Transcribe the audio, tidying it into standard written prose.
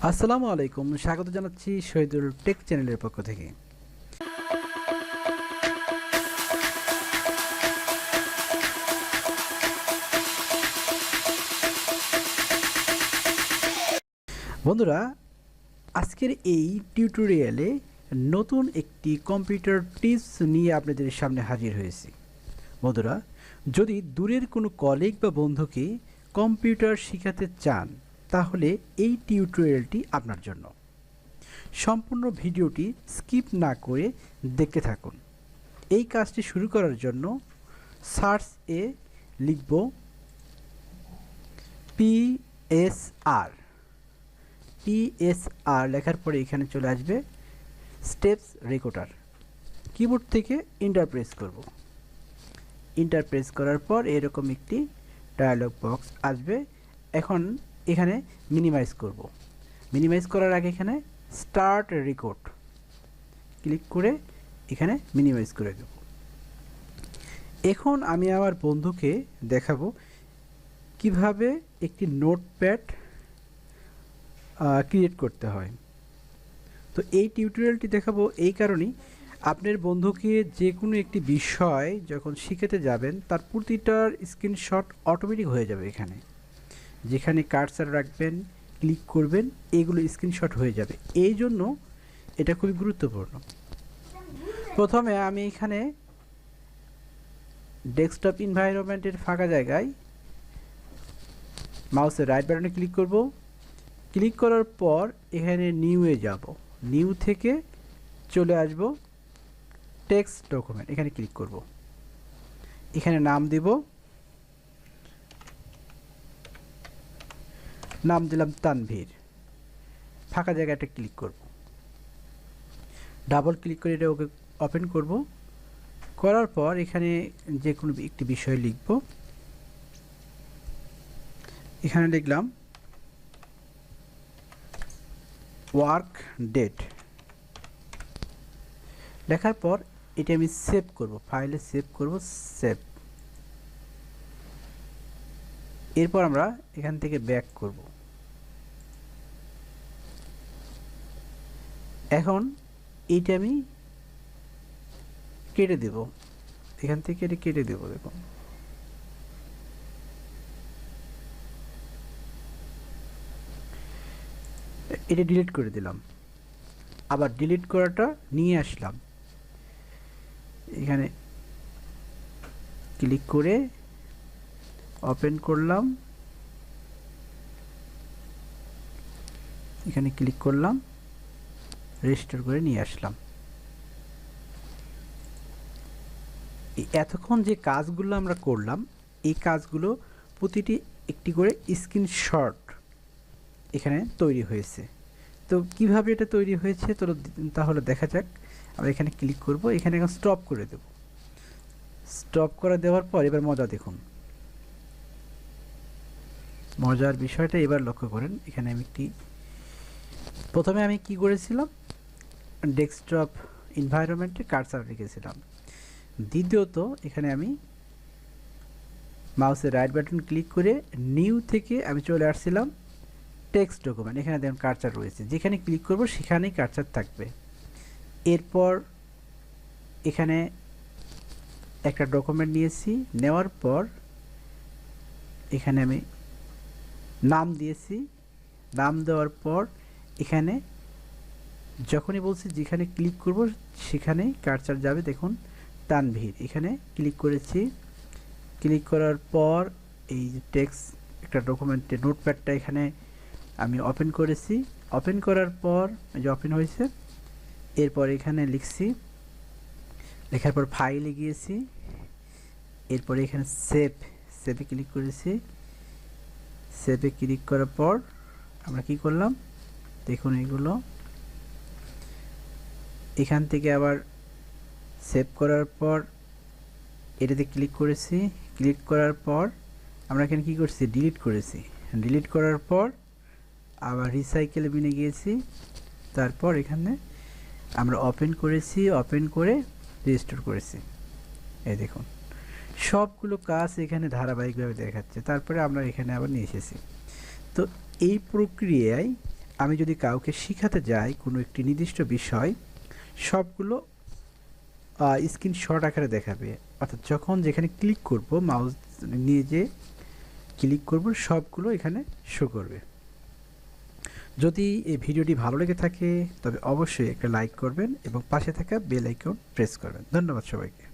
আসসালামু আলাইকুম, স্বাগত জানাচ্ছি শহীদুল টেক চ্যানেলের পক্ষ থেকে। বন্ধুরা, আজকের এই টিউটোরিয়ালে নতুন একটি কম্পিউটার টিপস নিয়ে আপনাদের সামনে হাজির হয়েছি। বন্ধুরা, যদি দূরের কোনো কলিগ বা বন্ধুকে কম্পিউটার শেখাতে চান তাহলে এই টিউটোরিয়ালটি আপনার জন্য। সম্পূর্ণ ভিডিওটি স্কিপ না করে দেখতে থাকুন। এই কাজটি শুরু করার জন্য সার্চ এ লিখব পিএসআর লেখার পরে এখানে চলে আসবে স্টেপস রেকর্ডার। কিবোর্ড থেকে এন্টার প্রেস করব। এন্টার প্রেস করার পর এরকম একটি ডায়ালগ বক্স আসবে। এখন এখানে মিনিমাইজ করব। মিনিমাইজ করার আগে এখানে স্টার্ট রেকর্ড ক্লিক করে এখানে মিনিমাইজ করে দেব। এখন আমি আমার বন্ধুকে দেখাবো কিভাবে একটি নোটপ্যাড ক্রিয়েট করতে হয়। তো এই টিউটোরিয়ালটি দেখাবো এই কারণেই, আপনার বন্ধুকে যে কোনো একটি বিষয় যখন শিখাতে যাবেন তার প্রতিটার স্ক্রিনশট অটোমেটিক হয়ে যাবে। এখানে যেখানে কার্সার রাখবেন, ক্লিক করবেন, এগুলো স্ক্রিনশট হয়ে যাবে। এই জন্য এটা খুবই গুরুত্বপূর্ণ। প্রথমে আমি এখানে ডেস্কটপ এনভায়রনমেন্টের ফাঁকা জায়গায় মাউসের রাইট বাটনে ক্লিক করব। ক্লিক করার পর এখানে নিউয়ে যাব। নিউ থেকে চলে আসব টেক্সট ডকুমেন্ট, এখানে ক্লিক করব। এখানে নাম দিব, নাম দিলাম তানভীর। ফাঁকা জায়গাটা ক্লিক করব, ডাবল ক্লিক করে এটা ওকে ওপেন করব। করার পর এখানে যে কোনো একটি বিষয় লিখব। এখানে লিখলাম ওয়ার্ক ডেট। লেখার পর এটা আমি সেভ করব, ফাইলে সেভ করব, সেভ। এরপর আমরা এখান থেকে ব্যাক করব। এখন এইটা আমি কেটে দেব, এখান থেকে এটা কেটে দেব। দেখুন, এটা ডিলিট করে দিলাম। আবার ডিলিট করাটা নিয়ে আসলাম, এখানে ক্লিক করে ওপেন করলাম, এখানে ক্লিক করলাম, রেজিস্টার করে নিয়ে আসলাম। এতক্ষণ যে কাজগুলো আমরা করলাম এই কাজগুলো প্রতিটি একটি করে স্ক্রিনশট এখানে তৈরি হয়েছে। তো কিভাবে এটা তৈরি হয়েছে তাহলে দেখা যাক। আমরা এখানে ক্লিক করব, এখানে এখন স্টপ করে দেব। স্টপ করে দেওয়ার পর এবার মজা দেখুন। মজার বিষয়টা এবার লক্ষ্য করেন। এখানে আমি প্রথমে আমি কি করেছিলাম, ডেস্কটপ এনভায়রনমেন্টে কার্সার রেখেছিলাম। দ্বিতীয়ত এখানে আমি মাউসের রাইট বাটন ক্লিক করে নিউ থেকে আমি চলে আসছিলাম টেক্সট ডকুমেন্ট। এখানে দেখুন কার্সার রয়েছে, যেখানে ক্লিক করব সেখানেই কার্সার থাকবে। এরপর এখানে একটা ডকুমেন্ট নিয়েছি, নেওয়ার পর এখানে আমি নাম দিয়েছি। নাম দেওয়ার পর এখানে যখনই বলছি যেখানে ক্লিক করব সেখানেই কার্সার যাবে। দেখুন তানভীর, এখানে ক্লিক করেছি। ক্লিক করার পর এই যে টেক্সট একটা ডকুমেন্টে নোটপ্যাডটা এখানে আমি ওপেন করেছি। ওপেন করার পর এই যে ওপেন হয়েছে। এরপর এখানে লিখছি, লেখার পর ফাইলে গিয়েছি। এরপর এখানে সেভে ক্লিক করেছি। সেভে ক্লিক করার পর আমরা কি করলাম দেখুন, এগুলো এখান থেকে আবার সেভ করার পর এটাতে ক্লিক করেছি। ক্লিক করার পর আমরা এখানে কি করছি, ডিলিট করেছি। ডিলিট করার পর আবার রিসাইকেলে বিনে গিয়েছি। তারপর এখানে আমরা ওপেন করেছি, ওপেন করে রেজিস্টার করেছি। এই দেখুন সবগুলো কাজ এখানে ধারাবাহিকভাবে দেখাচ্ছে। তারপরে আমরা এখানে আবার নিয়ে এসেছি। তো এই প্রক্রিয়ায় আমি যদি কাউকে শিখাতে যাই কোনো একটি নির্দিষ্ট বিষয়, সবগুলো স্ক্রিনশট আকারে দেখাবে। অর্থাৎ যখন যেখানে ক্লিক করব, মাউস নিয়ে যে ক্লিক করব, সবগুলো এখানে শো করবে। যদি এই ভিডিওটি ভালো লেগে থাকে তবে অবশ্যই একটা লাইক করবেন এবং পাশে থাকা বেল আইকন প্রেস করবেন। ধন্যবাদ সবাইকে।